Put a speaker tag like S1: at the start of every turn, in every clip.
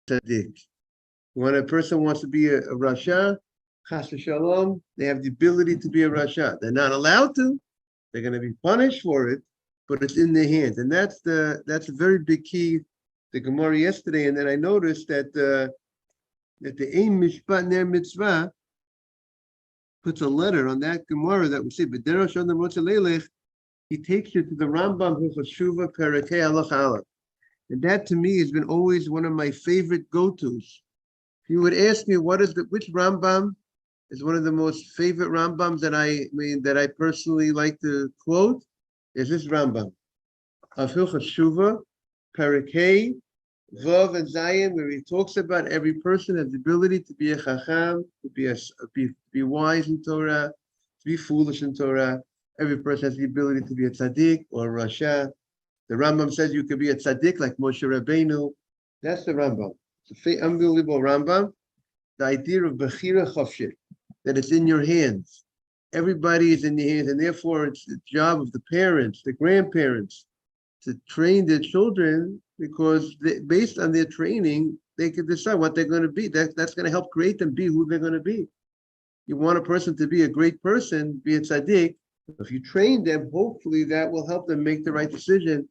S1: tzaddik. When a person wants to be a rasha, chas v'shalom, they have the ability to be a rasha. They're not allowed to. They're going to be punished for it, but it's in their hands, and that's a very big key. The Gemara yesterday, and then I noticed that the Ein Mishpat Ner Mitzvah puts a letter on that Gemara that we see. But he takes you to the Rambam Hilchos Shuva Perekei Halach Aleph, and that to me has been always one of my favorite go-tos. If you would ask me which Rambam is one of the most favorite Rambams that I personally like to quote, is this Rambam of Hilchos Shuva Perekei Vav and Zayin, where he talks about every person has the ability to be a chacham, to be wise in Torah, to be foolish in Torah. Every person has the ability to be a tzaddik or a rasha. The Rambam says you could be a tzaddik like Moshe Rabbeinu. That's the Rambam. It's an unbelievable Rambam. The idea of bechira chofshit, that it's in your hands. Everybody is in your hands, and therefore it's the job of the parents, the grandparents, to train their children, because based on their training, they can decide what they're going to be. That's going to help create them be who they're going to be. You want a person to be a great person, be a tzaddik. If you train them, hopefully that will help them make the right decision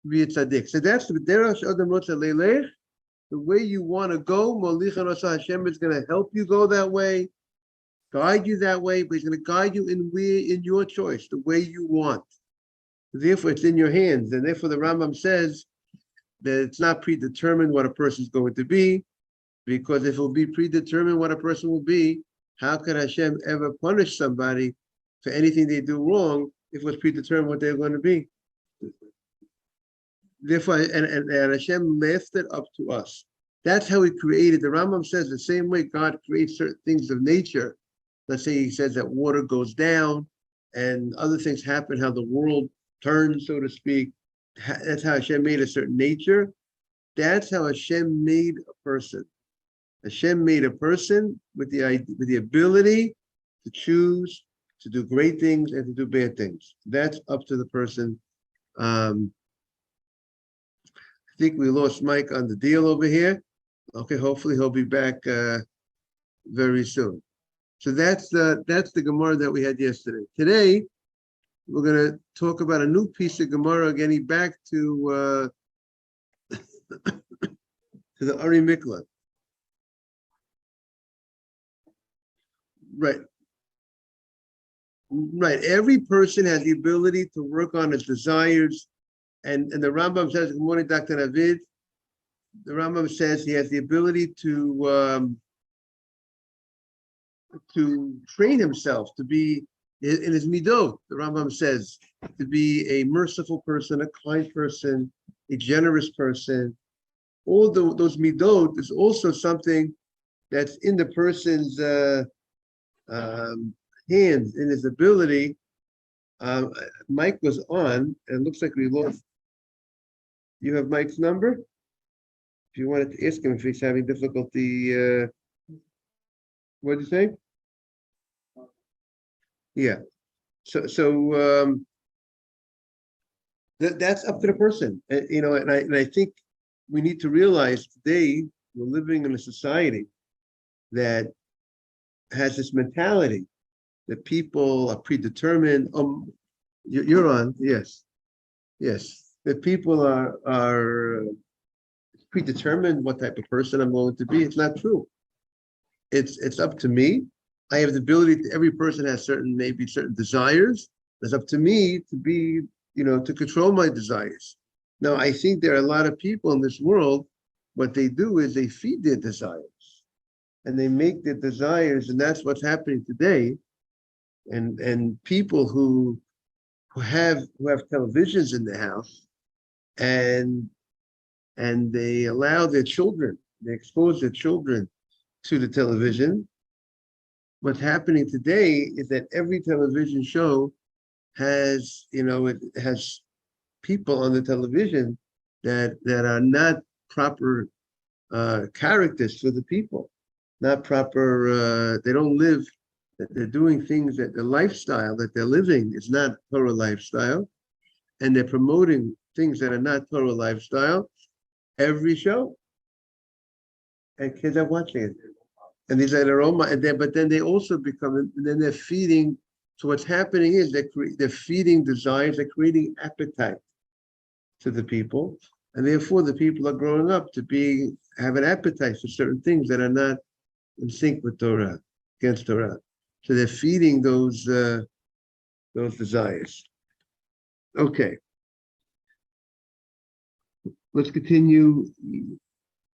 S1: to be a tzaddik. So that's the derash adam rotza leilech. The way you want to go, Molichan Rasa Hashem is going to help you go that way, guide you that way, but He's going to guide you in your choice, the way you want. Therefore, it's in your hands, and therefore the Rambam says that it's not predetermined what a person is going to be, because if it will be predetermined what a person will be, how could Hashem ever punish somebody for anything they do wrong if it was predetermined what they're going to be? Therefore, and Hashem left it up to us. That's how He created. The Rambam says the same way God creates certain things of nature. Let's say He says that water goes down and other things happen, how the world turns, so to speak. That's how Hashem made a certain nature. That's how Hashem made a person. Hashem made a person with the ability to choose to do great things and to do bad things. That's up to the person. I think we lost Mike on the deal over here. Okay, hopefully he'll be back very soon. So that's the Gemara that we had yesterday. Today, we're going to talk about a new piece of Gemara, getting back to the Ari Mikla. Right. Every person has the ability to work on his desires. And the Rambam says, good morning, Dr. Navid. The Rambam says he has the ability to train himself to be in his midot. The Rambam says to be a merciful person, a kind person, a generous person. All those midot is also something that's in the person's hands, in his ability. Mike was on, and it looks like we lost. You have Mike's number? If you wanted to ask him if he's having difficulty, what did you say? Yeah. So that's up to the person, and I think we need to realize today we're living in a society that has this mentality that people are predetermined. You're on, yes. That people are predetermined what type of person I'm going to be. It's not true. It's up to me. I have the ability. Every person has certain desires. It's up to me to be, to control my desires. Now, I think there are a lot of people in this world. What they do is they feed their desires, and they make their desires, and that's what's happening today. And people who have televisions in the house, and they allow their children, they expose their children to the television. What's happening today is that every television show has, it has people on the television that are not proper characters for the people, not proper, they don't live, they're doing things that the lifestyle that they're living is not Torah lifestyle, and they're promoting things that are not Torah lifestyle every show. and kids are watching it. And these are aroma, and then but then they also become, and then they're feeding. So what's happening is they're feeding desires, they're creating appetite to the people, and therefore the people are growing up to have an appetite for certain things that are not in sync with Torah, against Torah. So they're feeding those desires. Okay, let's continue.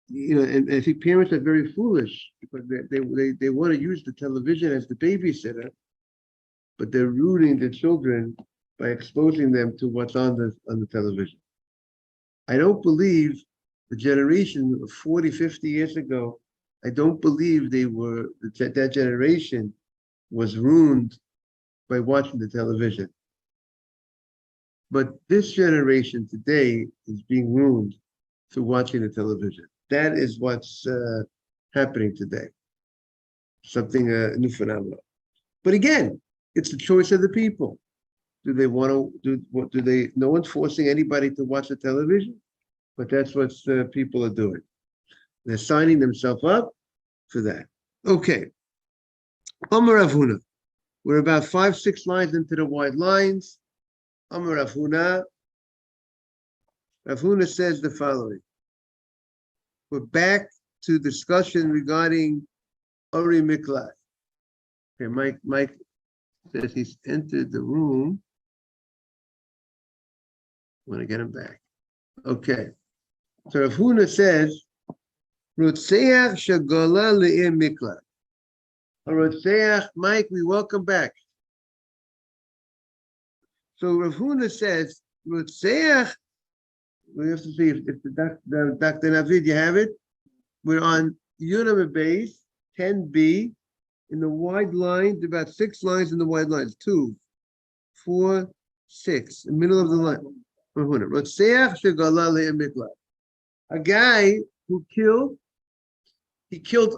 S1: And I think parents are very foolish because they want to use the television as the babysitter, but they're ruining the children by exposing them to what's on the television. I don't believe the generation of 40, 50 years ago, I don't believe that generation was ruined by watching the television. But this generation today is being ruined through watching the television. That is what's happening today. Something new phenomenon. But again, it's the choice of the people. Do they want to do they? No one's forcing anybody to watch the television, but that's what people are doing. They're signing themselves up for that. Okay. Amar Rav Huna. We're about 5-6 lines into the wide lines. Amar Rav Huna. Rav Huna says the following. We're back to discussion regarding Ori Miklat. Okay, Mike says he's entered the room. I want to get him back. Okay. So Rav Huna says, Rotzeach Shagola Le'im Miklat. Rotzeach, Mike, we welcome back. So Rav Huna says, Rotzeach, we have to see if the Dr. Navid, you have it? We're on Yunam base, 10b, in the wide lines, about 6 lines in the wide lines. 2, 4, 6, the middle of the line. Rotzeach Shegala Le'im Miklat. A guy who killed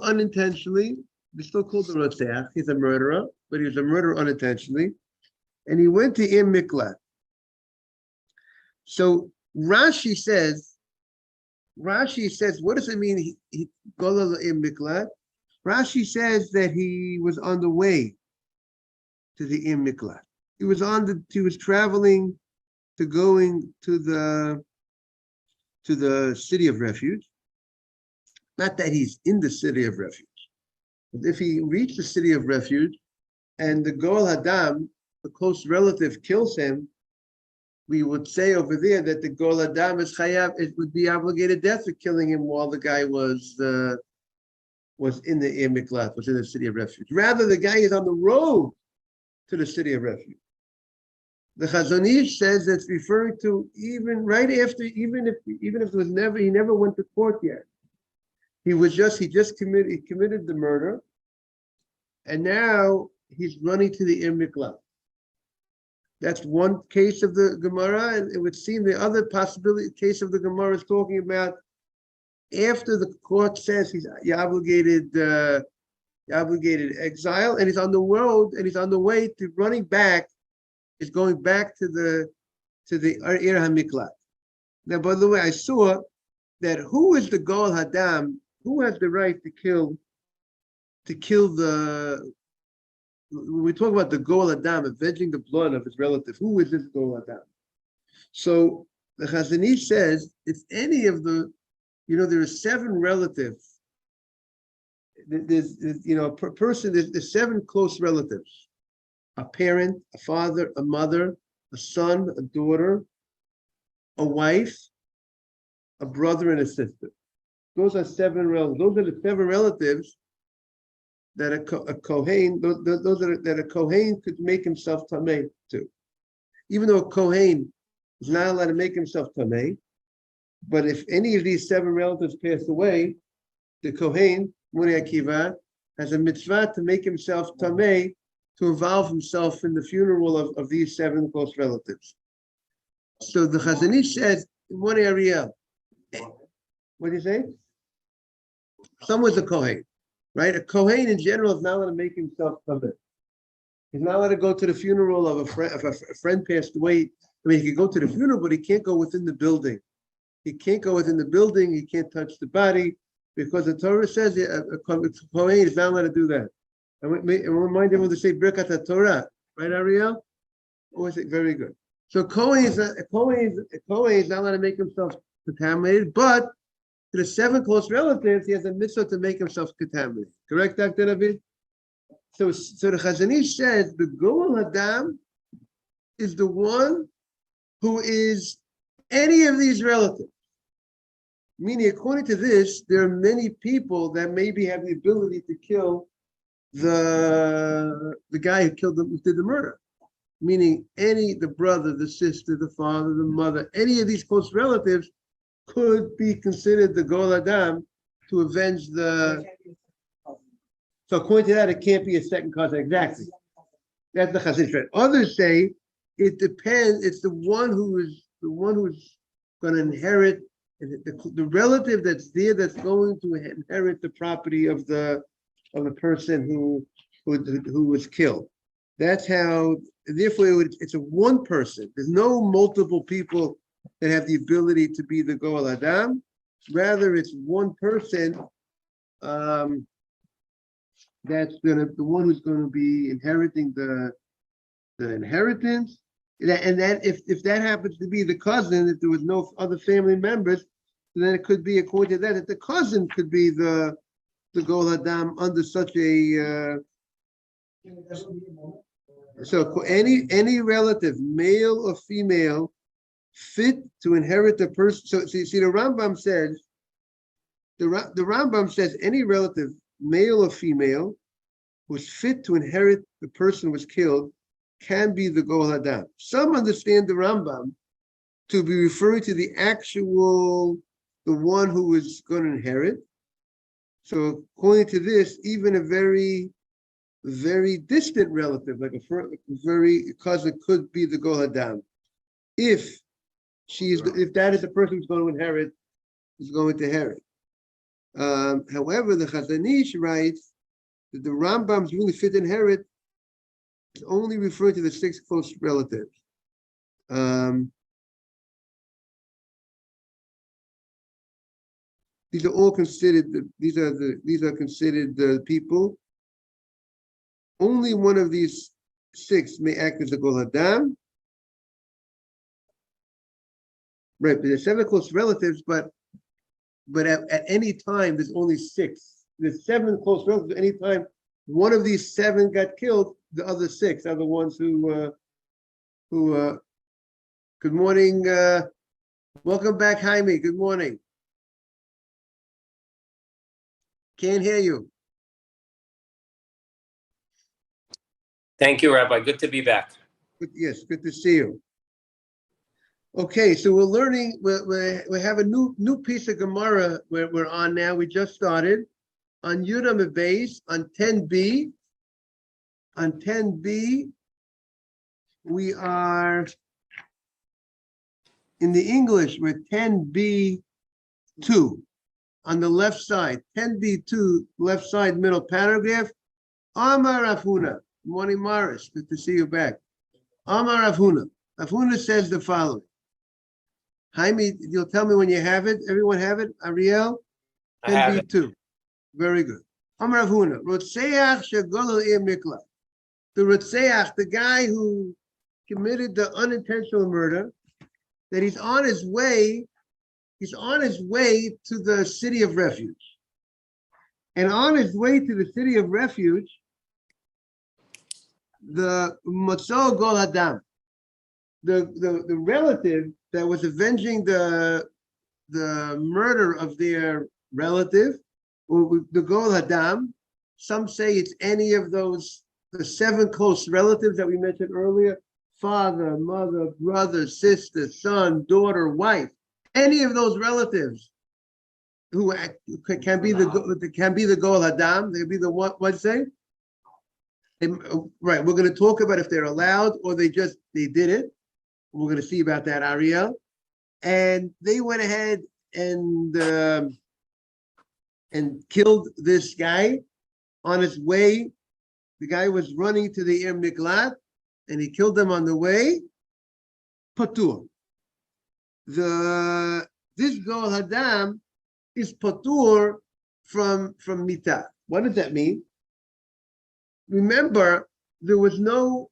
S1: unintentionally. We still call the Rotzeach. He's a murderer, but he was a murderer unintentionally. And he went to Im Miklat. So Rashi says, what does it mean? He Gola Im Miklat. Rashi says that he was on the way to the Im Miklat. He was traveling to going to the city of refuge. Not that he's in the city of refuge. But if he reached the city of refuge and the Goel Hadam, the close relative, kills him, we would say over there that the Goel Hadam is chayav, it would be obligated death for killing him while the guy was in the Ir Miklat, was in the city of refuge. Rather, the guy is on the road to the city of refuge. The Chazon Ish says it's referring to even right after, even if it was he never went to court yet. He just committed the murder, and now he's running to the Ir Miklat. That's one case of the Gemara, and it would seem the other case of the Gemara is talking about after the court says he obligated exile, and he's on the road, and he's on the way to running back. He's going back to the Ir HaMiklat. Now, by the way, I saw that who is the Goel Hadam? Who has the right to kill the? When we talk about the Goel Hadam, avenging the blood of his relative, who is this Goel Hadam? So the Chazon Ish says it's any of the, there are 7 relatives. There's per person, there's 7 close relatives: a parent, a father, a mother, a son, a daughter, a wife, a brother, and a sister. Those are 7 relatives. Those are the 7 relatives that a Kohen, that a Kohen could make himself tamei to. Even though a Kohen is not allowed to make himself tamei, but if any of these 7 relatives pass away, the Kohen, Muni Akiva, has a mitzvah to make himself tamei, to involve himself in the funeral of these 7 close relatives. So the Chazon Ish says, Muni Ariel, what do you say? Someone's a Kohen, right? A Kohen in general is not allowed to make himself tamei. He's not allowed to go to the funeral of a friend. If a friend passed away, I mean, he could go to the funeral, but he can't go within the building. He can't go within the building. He can't touch the body. because the Torah says a Kohen is not allowed to do that. And remind everyone to say Birkat Torah, right, Ariel? Always very good. So a Kohen is not allowed to make himself contaminated, but to the 7 close relatives, he has a mitzvah to make himself contaminated. Correct, Dr. David? So the Chazon Ish says the Goel Hadam is the one who is any of these relatives. Meaning, according to this, there are many people that maybe have the ability to kill the guy who did the murder. Meaning, the brother, the sister, the father, the mother, any of these close relatives could be considered the Goel Hadam to avenge the. So according to that, it can't be a second cousin. Exactly. That's the Chazon Ish. Others say it depends. It's the one who's going to inherit the relative that's there that's going to inherit the property of the person who was killed. That's how. Therefore, it's a one person. There's no multiple people that have the ability to be the Goel Hadam. Rather, it's one person. That's the one who's going to be inheriting the inheritance. And that if that happens to be the cousin, if there was no other family members, then it could be according to that the cousin could be the Goel Hadam under such a. So any relative, male or female, fit to inherit the person. So you see, the Rambam says any relative, male or female, who's fit to inherit the person who was killed, can be the Goel Hadam. Some understand the Rambam to be referring to the one who is going to inherit. So according to this, even a very, very distant relative, like a very cousin, could be the Goel Hadam. If that is the person who's going to inherit, is going to inherit. However, the Chazon Ish writes that the Rambam's really fit to inherit is only referring to the 6 close relatives. These are all considered. These are considered the people. Only one of these 6 may act as a Goel Hadam. Right, but there's 7 close relatives, but at any time there's only 6. There's 7 close relatives. At any time one of these 7 got killed, the other 6 are the ones who. Good morning. Welcome back, Jaime. Good morning. Can't hear you.
S2: Thank you, Rabbi. Good to be back.
S1: Yes, good to see you. Okay, so we're learning. We have a new piece of Gemara we're on now. We just started on Yudam Beis on 10b. On 10b, we are in the English. We're 10b2 on the left side. 10b2 left side middle paragraph. Amar Rav Huna. Morning, Morris. Good to see you back. Amar Rav Huna. Rav Huna says the following. Jaime, you'll tell me when you have it. Everyone have it? Ariel? 10b2. Very good. Amar Rav Huna. Rotzeach shegolel ir mikla. The Rotzeach, the guy who committed the unintentional murder, that he's on his way to the city of refuge. And on his way to the city of refuge, the Matzo Goel Hadam, the relative that was avenging the murder of their relative, or the Goel Hadam, some say it's any of those, the 7 close relatives that we mentioned earlier, father, mother, brother, sister, son, daughter, wife, any of those relatives who can be the Goel Hadam. They can be the what'd say? Right, we're going to talk about if they're allowed or they did it. We're going to see about that, Ariel. And they went ahead and killed this guy on his way. The guy was running to the Ir Miklat, and he killed him on the way. Patur. This Goel Hadam is patur from Mita. What does that mean? Remember, there was no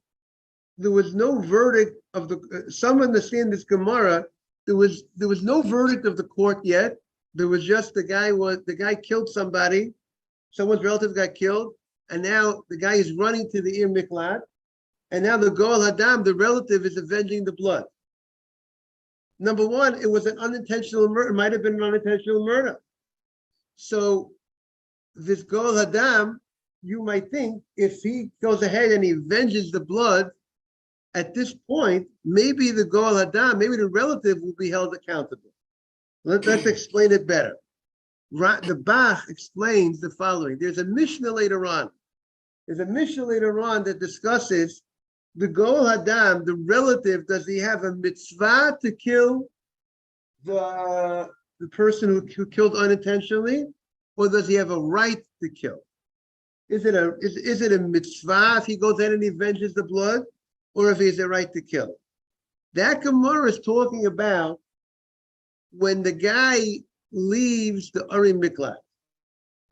S1: verdict of the. Some understand this Gemara. There was no verdict of the court yet. There was just the guy killed somebody. Someone's relative got killed, and now the guy is running to the Ir Miklat, and now the Goel Hadam, the relative, is avenging the blood. Number one, it was an unintentional murder. It might have been an unintentional murder. So this Goel Hadam, you might think, if he goes ahead and he avenges the blood, at this point, maybe the Goel Hadam, maybe the relative will be held accountable. Let's explain it better. The Bach explains the following. There's a Mishnah later on. There's a Mishnah later on that discusses the Goel Hadam, the relative, does he have a mitzvah to kill the person who killed unintentionally, or does he have a right to kill? Is it a mitzvah if he goes in and he avenges the blood, or if he has a right to kill? That Gemara is talking about when the guy leaves the Urim Miklat.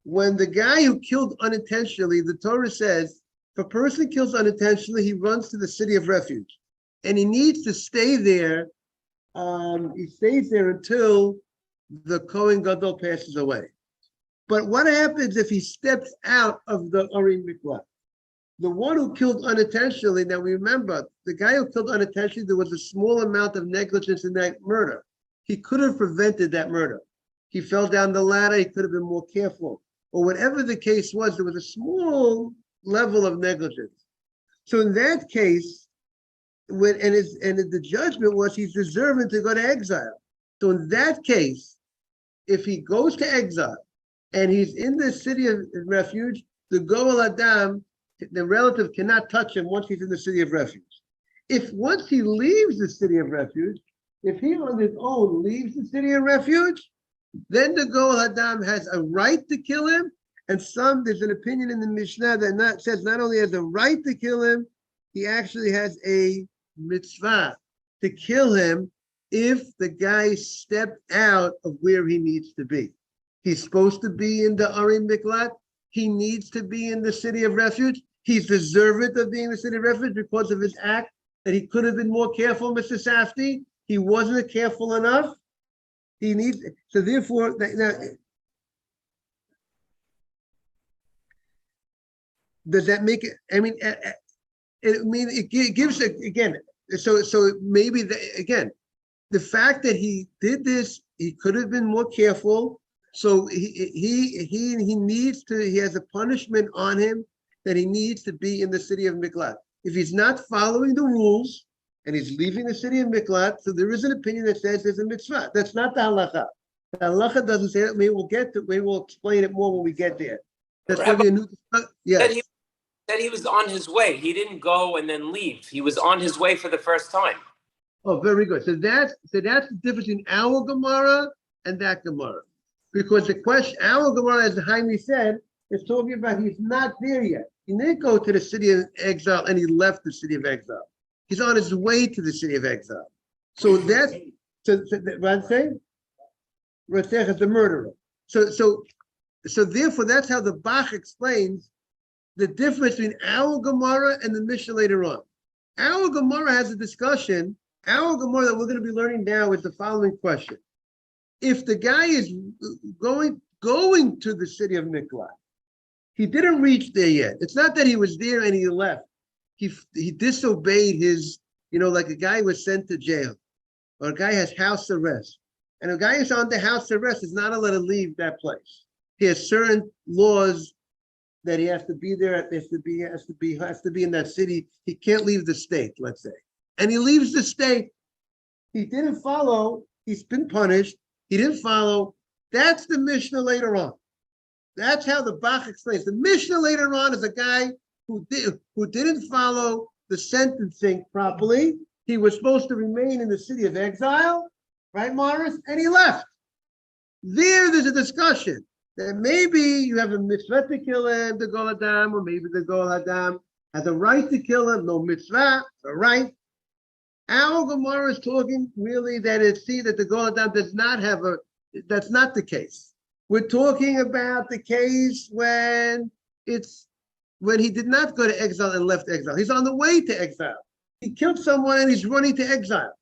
S1: When the guy who killed unintentionally, the Torah says, if a person kills unintentionally, he runs to the city of refuge, and he needs to stay there. He stays there until the Kohen Gadol passes away. But what happens if he steps out of the Urim Miklat? The one who killed unintentionally, now remember, the guy who killed unintentionally, there was a small amount of negligence in that murder. He could have prevented that murder. He fell down the ladder, he could have been more careful. Or whatever the case was, there was a small level of negligence. So in that case, the judgment was he's deserving to go to exile. So in that case, if he goes to exile and he's in the city of refuge, the Goel Adam, the relative, cannot touch him once he's in the city of refuge. If once he leaves the city of refuge, if he on his own leaves the city of refuge, then the Goel Adam has a right to kill him. And there's an opinion in the Mishnah that says not only has a right to kill him, he actually has a mitzvah to kill him if the guy stepped out of where he needs to be. He's supposed to be in the Urim Miklat. He needs to be in the city of refuge. He's deserving of being in the city of refuge because of his act that he could have been more careful, Mr. Safdie. He wasn't careful enough. He needs, so therefore, does that make it? I mean, it gives again. So maybe again, the fact that he did this, he could have been more careful. So he needs to. He has a punishment on him that he needs to be in the city of Miklat. If he's not following the rules and he's leaving the city of Miklat, so there is an opinion that says there's a mitzvah. That's not the halacha. The halacha doesn't say that. Maybe we'll get to. Maybe we'll explain it more when we get there. That's going to be a new. Yes.
S2: That he was on his way. He didn't go and then leave. He was on his way for the first time.
S1: Oh, very good. So that's the difference between our Gemara and that Gemara. Because the question, our Gemara, as Jaime said, is talking about he's not there yet. He didn't go to the city of exile and he left the city of exile. He's on his way to the city of exile. So that's what I'm saying? Ratzech is the murderer. So therefore, that's how the Bach explains the difference between our Gemara and the Mishnah later on. Our Gemara has a discussion. Our Gemara that we're going to be learning now is the following question. If the guy is going to the city of Miklat, he didn't reach there yet. It's not that he was there and he left. He disobeyed his, like a guy was sent to jail, or a guy has house arrest. And a guy is on the house arrest is not allowed to leave that place. He has certain laws that he has to be there, has to be in that city. He can't leave the state, let's say. And he leaves the state. He didn't follow, he's been punished. He didn't follow. That's the Mishnah later on. That's how the Bach explains. The Mishnah later on is a guy who didn't follow the sentencing properly. He was supposed to remain in the city of exile, right, Morris? And he left. There's a discussion that maybe you have a mitzvah to kill him, the Goel Adam, or maybe the Goel Adam has a right to kill him, no mitzvah, a right. Our Gemara is talking really that the Goel Adam does not have that's not the case. We're talking about the case when he did not go to exile and left exile. He's on the way to exile. He killed someone and he's running to exile.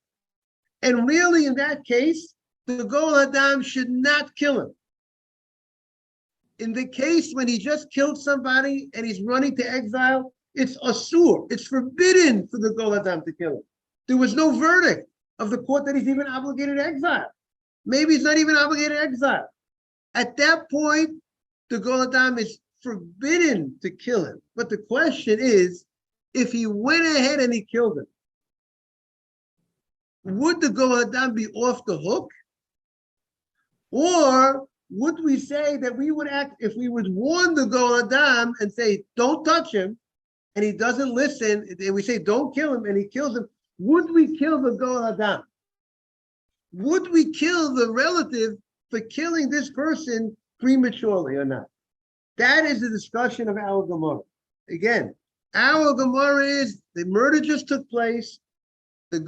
S1: And really, in that case, the Goel Hadam should not kill him. In the case when he just killed somebody and he's running to exile, it's asur. It's forbidden for the Goel Hadam to kill him. There was no verdict of the court that he's even obligated to exile. Maybe he's not even obligated to exile. At that point, the Goel Hadam is forbidden to kill him. But the question is, if he went ahead and he killed him, would the Goel Hadam be off the hook? Or would we say that we would act, if we would warn the Goel Hadam and say, don't touch him, and he doesn't listen, and we say, don't kill him, and he kills him, would we kill the Goel Hadam? Would we kill the relative for killing this person prematurely or not? That is the discussion of our Gemara. Again, our Gemara is the murder just took place. The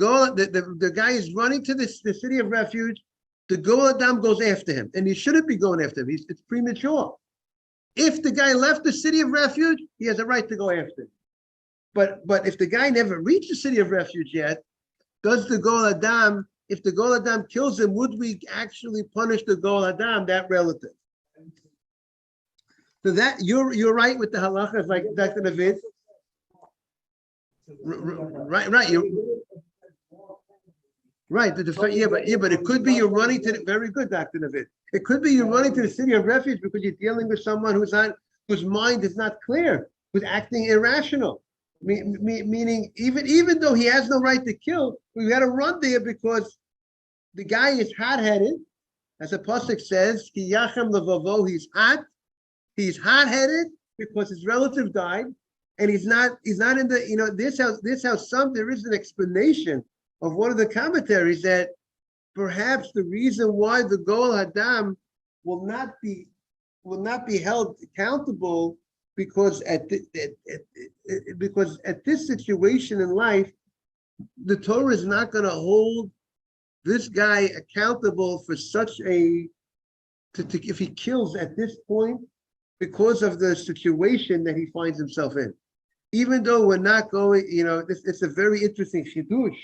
S1: guy is running to the city of refuge. The Goel Hadam goes after him, and he shouldn't be going after him. It's premature. If the guy left the city of refuge, he has a right to go after him. But if the guy never reached the city of refuge yet, does the Goel Hadam, if the Goel Hadam kills him, would we actually punish the Goel Hadam, that relative? So that you're right with the halachas, like Dr. Navid. Right. Right. But it could be you're running to very good, Dr. Navid. It could be you're running to the city of refuge because you're dealing with someone whose mind is not clear, who's acting irrational. Meaning, even though he has no right to kill, we got to run there because the guy is hot-headed, as the pasuk says. Ki yachem levavo, he's hot. He's hot-headed because his relative died, and he's not in the, there is an explanation of one of the commentaries that perhaps the reason why the Goel Hadam will not be held accountable because at this situation in life, the Torah is not going to hold this guy accountable for such if he kills at this point because of the situation that he finds himself in. Even though we're not going, it's a very interesting chidush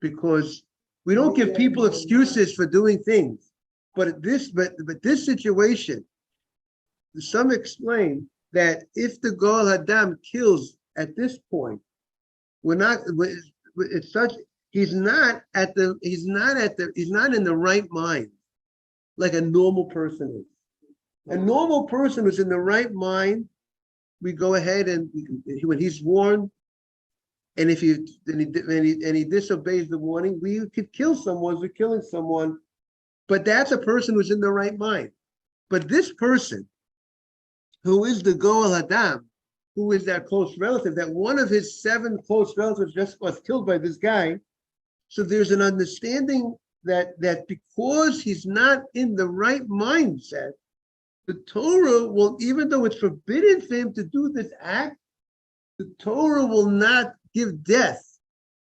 S1: because we don't give people excuses for doing things. But this situation, some explain that if the Goel Hadam kills at this point, he's not in the right mind like a normal person is. A normal person who's in the right mind, we go ahead and when he's warned, and if he disobeys the warning, we could kill someone. We're killing someone, but that's a person who's in the right mind. But this person, who is the Goel Hadam, who is that close relative, that one of his 7 close relatives just was killed by this guy. So there's an understanding that because he's not in the right mindset, the Torah will, even though it's forbidden for him to do this act, the Torah will not give death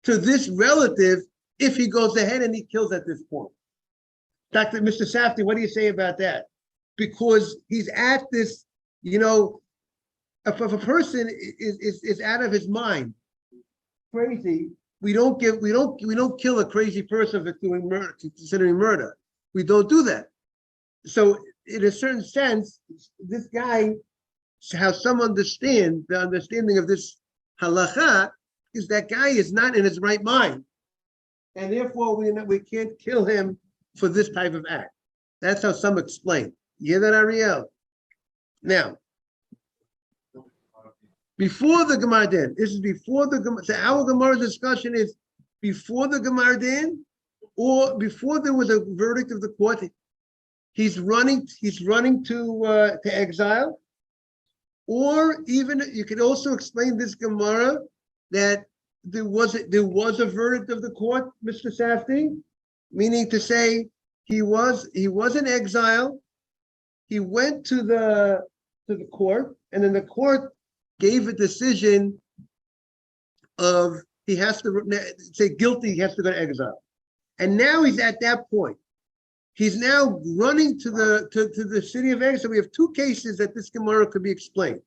S1: to this relative if he goes ahead and he kills at this point. Mr. Safdie, what do you say about that? Because he's at this, if a person is out of his mind, crazy, we don't kill a crazy person for doing murder, considering murder. We don't do that. So in a certain sense, this guy, how some understand, the understanding of this halacha is that guy is not in his right mind. And therefore we can't kill him for this type of act. That's how some explain. You hear that, Ariel? Now, before the Gemara Din, this is before the Gemara, so our Gemara discussion is before the Gemara Din or before there was a verdict of the court. He's running to exile, or even you could also explain this Gemara that there was a verdict of the court, Mr. Safdie, meaning to say he was in exile. He went to the court, and then the court gave a decision of he has to say guilty. He has to go to exile, and now he's at that point. He's now running to the city of exile. We have two cases that this Gemara could be explained.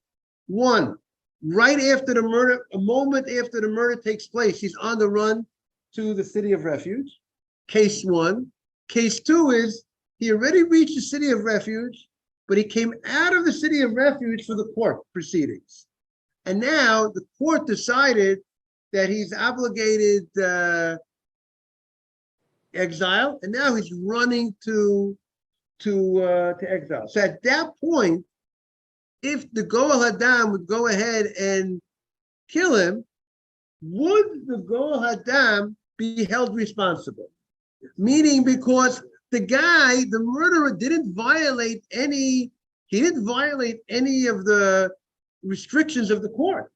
S1: One, right after the murder, a moment after the murder takes place, he's on the run to the city of refuge. Case one. Case two is he already reached the city of refuge, but he came out of the city of refuge for the court proceedings. And now the court decided that he's obligated exile, and now he's running to exile. So at that point, if the Goel Hadam would go ahead and kill him, would the Goel Hadam be held responsible? Meaning, because the guy, the murderer, didn't violate any of the restrictions of the court.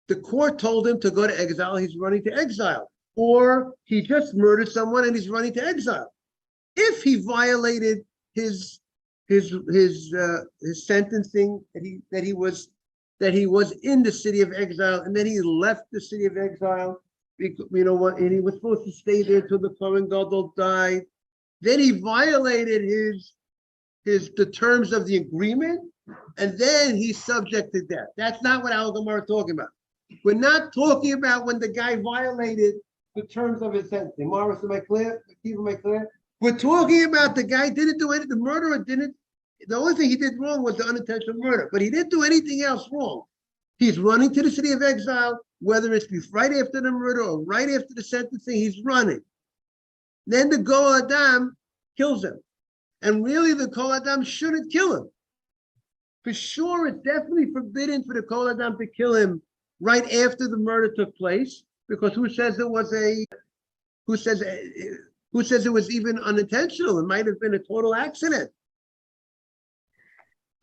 S1: The court told him to go to exile, he's running to exile. Or he just murdered someone and he's running to exile. If he violated his sentencing, that he was in the city of exile and then he left the city of exile, you know what, and he was supposed to stay there till the Kohen Gadol died. Then he violated the terms of the agreement, and then he's subject to death. That's not what Al Gemara is talking about. We're not talking about when the guy violated the terms of his sentencing. Morris, am I clear? Am I clear? We're talking about the guy didn't do anything. The murderer didn't. The only thing he did wrong was the unintentional murder, but he didn't do anything else wrong. He's running to the city of exile, whether it's right after the murder or right after the sentencing, he's running. Then the Goel Hadam kills him. And really, the Goel Hadam shouldn't kill him. For sure, it's definitely forbidden for the Goel Hadam to kill him right after the murder took place, because who says it was even unintentional? It might have been a total accident.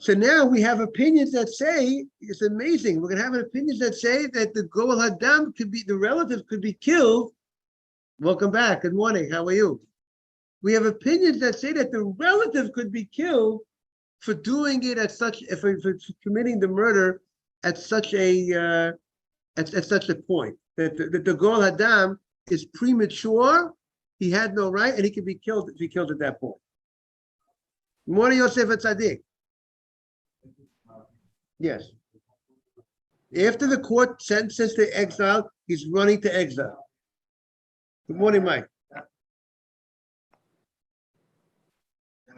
S1: So now we have opinions that say, it's amazing, we're going to have opinions that say that the Goel Hadam the relative could be killed. Welcome back, good morning, how are you? We have opinions that say that the relative could be killed for doing it for committing the murder at such a point. That the Goel Hadam is premature, he had no right, and he can be killed if he killed at that point. Good morning, Yosef Tzadik. Yes. After the court sentences to exile, he's running to exile. Good morning, Mike.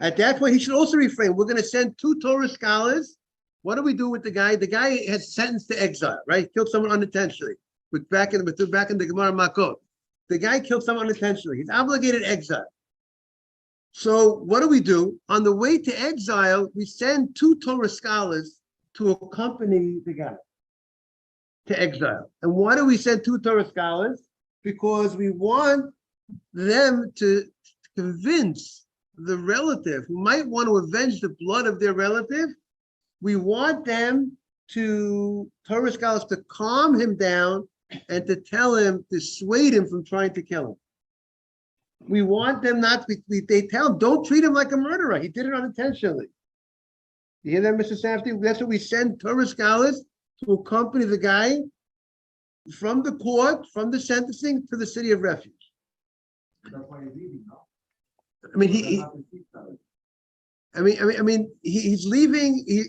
S1: At that point, he should also refrain. We're going to send 2 Torah scholars. What do we do with the guy? The guy has sentenced to exile, right? Killed someone unintentionally. We're back in the Gemara Makkos. The guy killed someone unintentionally. He's obligated exile. So what do? On the way to exile, we send 2 Torah scholars to accompany the guy to exile. And why do we send 2 Torah scholars? Because we want them to convince the relative who might want to avenge the blood of their relative. We want them Torah scholars to calm him down and to dissuade him from trying to kill him. We want them they tell him, don't treat him like a murderer. He did it unintentionally. You hear that, Mr. Safdie? That's what we send Torah scholars to accompany the guy from the court, from the sentencing to the city of refuge. I mean, he's leaving. He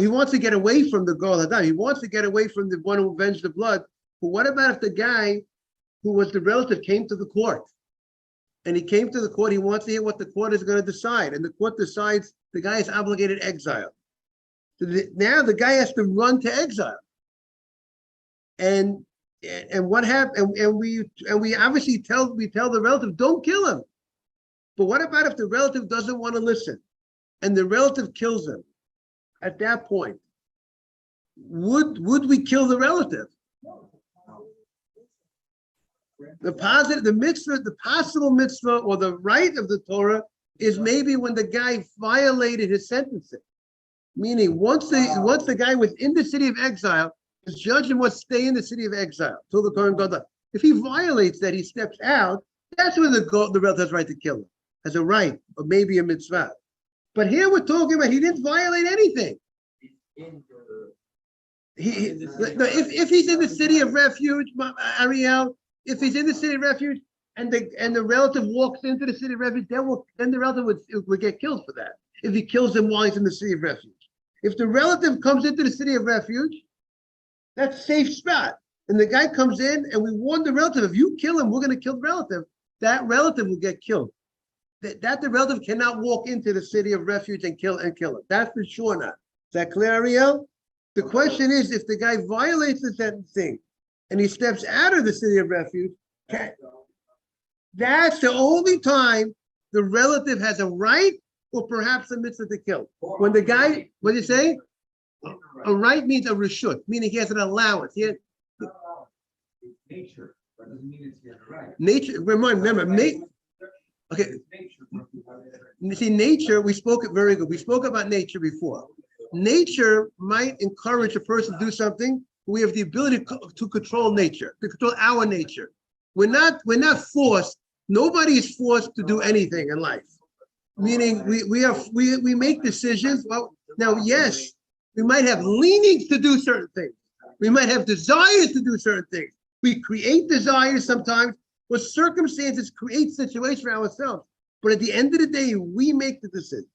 S1: wants to get away from the Goel Hadam. He wants to get away from the one who avenged the blood. But what about if the guy who was the relative came to the court? And he came to the court, he wants to hear what the court is going to decide. And the court decides the guy is obligated exile. So now the guy has to run to exile. And what happened? And we obviously tell the relative, don't kill him. But what about if the relative doesn't want to listen and the relative kills him? At that point, would we kill the relative? The possible mitzvah or the right of the Torah is maybe when the guy violated his sentencing. Meaning once the guy was in the city of exile, his judgment was stay in the city of exile till the Kohen Gadol. If he violates that, he steps out, that's when the relative has right to kill him, as a right, or maybe a mitzvah. But here we're talking about he didn't violate anything. If he's in the city of refuge, Ariel, if he's in the city of refuge, and the relative walks into the city of refuge, then the relative would get killed for that if he kills him while he's in the city of refuge. If the relative comes into the city of refuge, that's a safe spot. And the guy comes in and we warn the relative, if you kill him, we're going to kill the relative. That relative will get killed. That the relative cannot walk into the city of refuge and kill him. That's for sure not. Is that clear, Ariel? The question is, if the guy violates the sentencing and he steps out of the city of refuge, that's the only time the relative has a right or perhaps a mitzvah to kill. When the guy, what do you say? A right means a reshut, meaning he has an allowance. It's
S3: nature, but doesn't mean it's the right.
S1: Nature, remember, okay. You see, nature, we spoke it very good. We spoke about nature before. Nature might encourage a person to do something. We have the ability to control nature, to control our nature. We're not forced. Nobody is forced to do anything in life. Meaning we make decisions. Well, now, yes, we might have leanings to do certain things. We might have desires to do certain things. We create desires sometimes, but circumstances create situations for ourselves. But at the end of the day, we make the decision.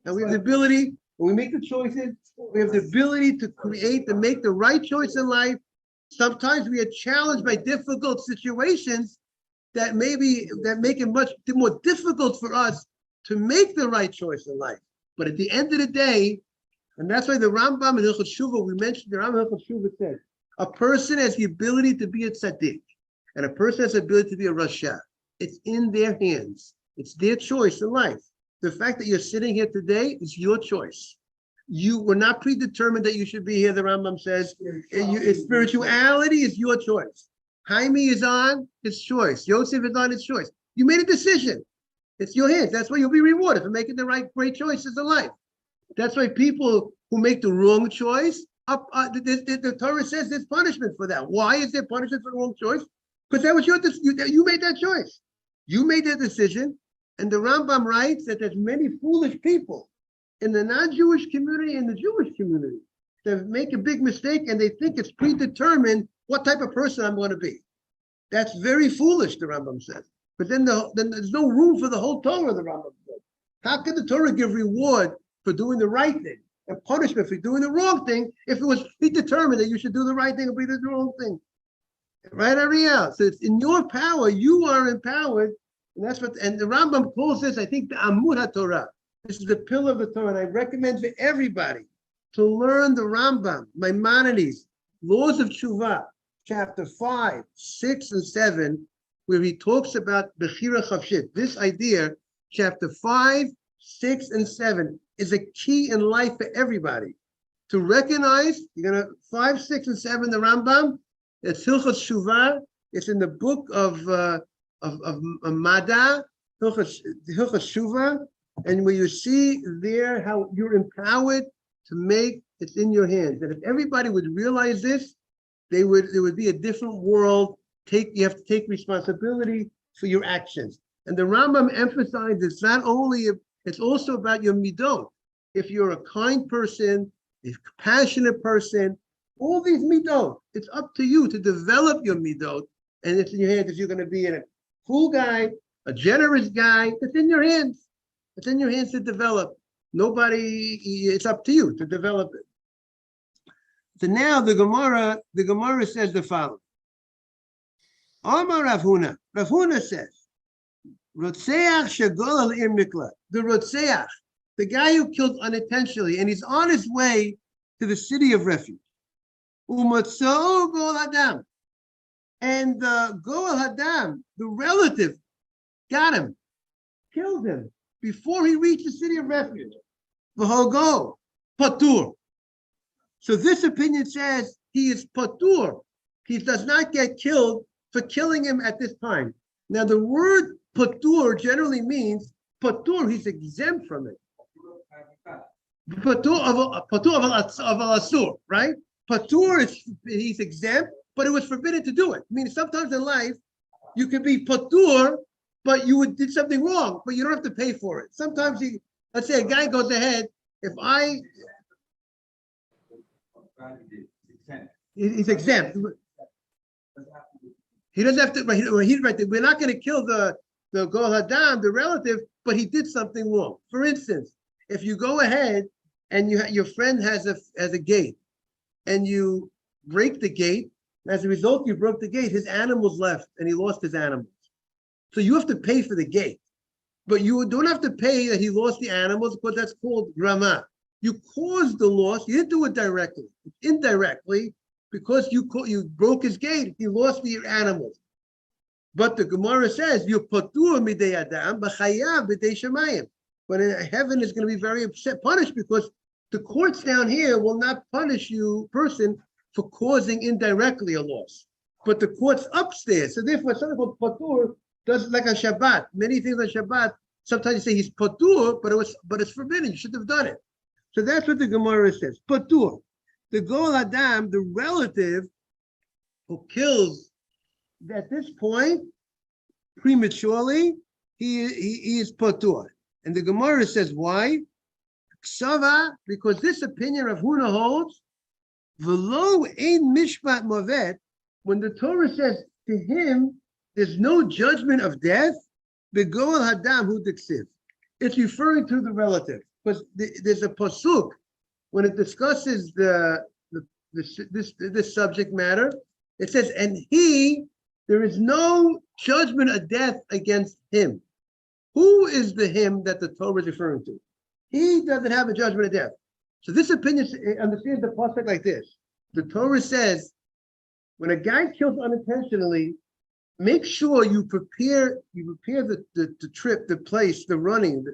S1: And we have the ability, when we make the choices, we have the ability to create, to make the right choice in life. Sometimes we are challenged by difficult situations that make it much more difficult for us to make the right choice in life. But at the end of the day, and that's why the Rambam in Hilchot Shuvah, we mentioned the Rambam in Hilchot Shuvah said, a person has the ability to be a tzaddik, and a person has the ability to be a rasha. It's in their hands. It's their choice in life. The fact that you're sitting here today is your choice. You were not predetermined that you should be here, the Rambam says. Spirituality is your choice. Jaime is on his choice. Yosef is on his choice. You made a decision. It's your hands. That's why you'll be rewarded for making the great choices in life. That's why people who make the wrong choice, the Torah says there's punishment for that. Why is there punishment for the wrong choice? Because that was you made that choice. You made that decision. And the Rambam writes that there's many foolish people in the non-Jewish community and the Jewish community that make a big mistake and they think it's predetermined what type of person I'm going to be. That's very foolish, the Rambam says. But then there's no room for the whole Torah, the Rambam says. How can the Torah give reward for doing the right thing and punishment for doing the wrong thing if it was predetermined that you should do the right thing or be the wrong thing? Right, Ariel? So it's in your power. You are empowered. And that's and the Rambam calls this, I think, the Amud HaTorah. This is the pillar of the Torah. And I recommend for everybody to learn the Rambam, Maimonides, Laws of Tshuva, chapter 5, 6, and 7, where he talks about Bechira Chavshit. This idea, chapter 5, 6, and 7, is a key in life for everybody. To recognize, 5, 6, and 7, the Rambam, it's Hilchot Shuvah. It's in the book of Mada, Hilchot Shuvah, and where you see there how you're empowered to make it's in your hands. And if everybody would realize this, there would be a different world. You have to take responsibility for your actions. And the Rambam emphasizes it's also about your midot. If you're a kind person, a compassionate person, all these midot, it's up to you to develop your midot, and it's in your hands. If you're going to be a cool guy, a generous guy, it's in your hands. It's in your hands to develop. It's up to you to develop it. So now the Gemara says the following. Amar Rav Huna. Rav Huna says, Rotzeach shegol al ir mikla. The Rotzeach, the guy who killed unintentionally, and he's on his way to the city of refuge. Umatzou gol hadam. And the gol hadam, the relative, got him, killed him before he reached the city of refuge. V'hogo, patur. So this opinion says he is patur. He does not get killed for killing him at this time. Now the word patur generally means patur, he's exempt from it. Patur of asur, right? Patur he's exempt, but it was forbidden to do it. I mean, sometimes in life you can be patur, but you did something wrong, but you don't have to pay for it. Sometimes let's say a guy goes ahead. He's exempt. He doesn't have to, right, we're not going to kill the Gol Hadam, the relative, but he did something wrong. For instance, if you go ahead and your friend has a gate and you break the gate, as a result, you broke the gate, his animals left and he lost his animals. So you have to pay for the gate. But you don't have to pay that he lost the animals because that's called grama. You caused the loss. You didn't do it directly. Indirectly, because you broke his gate, he lost the animals. But the Gemara says, "You patur midei adam, b'chayav b'dei shemayim." But heaven is going to be very punished because the courts down here will not punish you, person, for causing indirectly a loss. But the courts upstairs. So therefore, something called patur does like a Shabbat. Many things on Shabbat, sometimes you say he's patur, but it's forbidden. You shouldn't have done it. So that's what the Gemara says. Patur. The Gol Adam, the relative who kills at this point prematurely, he is patur. And the Gemara says why? Ksava, because this opinion of Huna holds, v'lo ein mishpat movet, when the Torah says to him, there's no judgment of death, the Gol Hadam hu diksiv. It's referring to the relative. Because there's a pasuk when it discusses this subject matter. It says, and there is no judgment of death against him. Who is the him that the Torah is referring to? He doesn't have a judgment of death. So this opinion understands the pasuk like this. The Torah says, when a guy kills unintentionally, make sure you prepare the trip, the place, the running,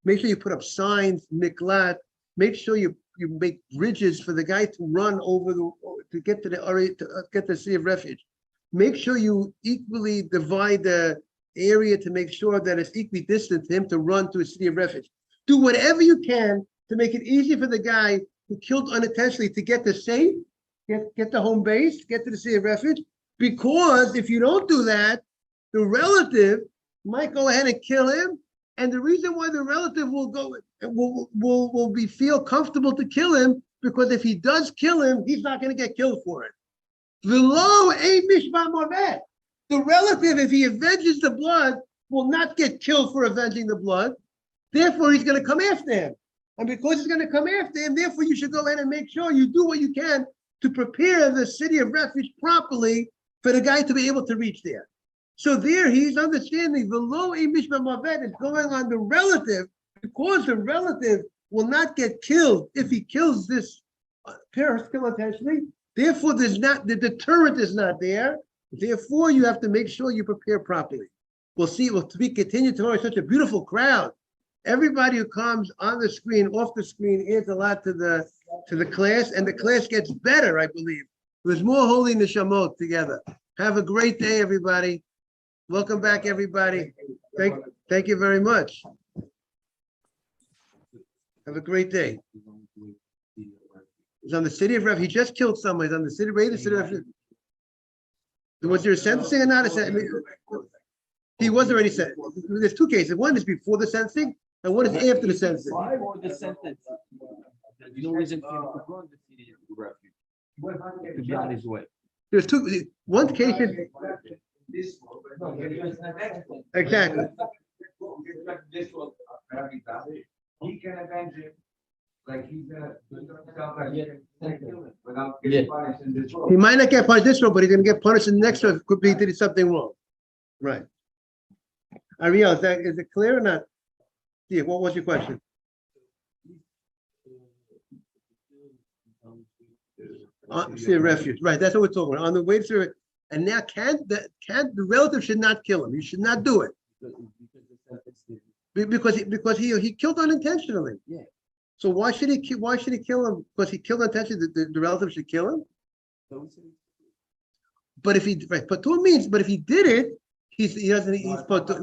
S1: make sure you put up signs, miklat, make sure you make bridges for the guy to run over to get to the area, to get the city of refuge. Make sure you equally divide the area to make sure that it's equidistant to him to run to a city of refuge. Do whatever you can to make it easy for the guy who killed unintentionally to get to safe, get to home base, get to the city of refuge. Because if you don't do that, the relative might go ahead and kill him. And the reason why the relative will feel comfortable to kill him, because if he does kill him, he's not going to get killed for it. The relative, if he avenges the blood, will not get killed for avenging the blood. Therefore, he's going to come after him. And because he's going to come after him, therefore, you should go ahead and make sure you do what you can to prepare the city of refuge properly for the guy to be able to reach there. So there he's understanding the low mishma mavet is going on the relative, because the relative will not get killed if he kills this parent kill intentionally. Therefore, the deterrent is not there. Therefore, you have to make sure you prepare properly. We'll see. We'll continue tomorrow. Such a beautiful crowd. Everybody who comes on the screen, off the screen, adds a lot to the class, and the class gets better, I believe. There's more holy neshamot together. Have a great day, everybody. Welcome back, everybody. Thank you very much. Have a great day. He's on the city of refuge. He just killed someone. He's on the city of refuge. Was there a sentencing or not a sentencing? He was already sentenced. There's two cases. One is before the sentencing, and one is after the sentencing.
S4: Before the sentence, there's no reason for him to go in the city of refuge. To be on his way.
S1: There's two. One case is exactly.
S3: He can avenge it like he's gonna without getting punished in this world.
S1: He might not get punished this one, but he's going to get punished in the next one. Could be he did something wrong. Right. Ariel, is it clear or not? Yeah. What was your question? See a refuge. Right. That's what we're talking about. On the way through it. And now the relative should not kill him. You should not do it. Because he killed unintentionally.
S4: Yeah.
S1: So why should he kill him? Because he killed unintentionally. The relative should kill him. But if he patur means, but if he did it, he's patur.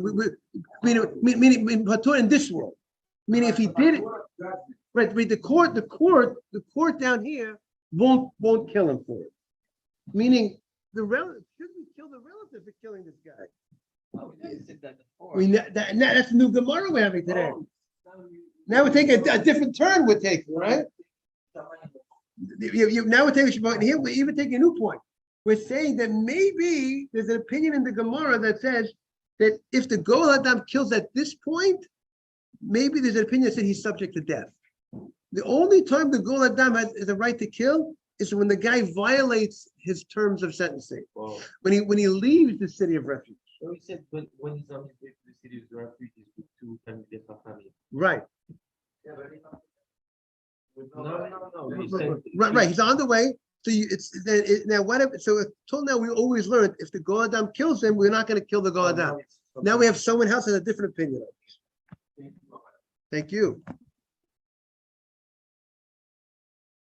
S1: Meaning patur in this world. Meaning if he did it, right? The court down here won't kill him for it. Meaning the relative shouldn't kill the relative for killing this guy.
S4: Oh,
S1: That's the new Gemara we're having today. Now we're taking a different turn. We're taking, right? Now we're taking Shabbat, and here we're even taking a new point. We're saying that maybe there's an opinion in the Gemara that says that if the Goel Adam kills at this point, maybe there's an opinion that says he's subject to death. The only time the Goel Adam has the right to kill is when the guy violates his terms of sentencing.
S4: Wow.
S1: When he leaves the city of refuge.
S4: So he said when he's on his way to the city of refuge, he's with two family.
S1: Right.
S4: No. He said,
S1: Right. He's on the way. So now whatever. So till now we always learned if the Goel Adam kills him, we're not going to kill the Goel Adam. Now we have someone else has a different opinion. Thank you.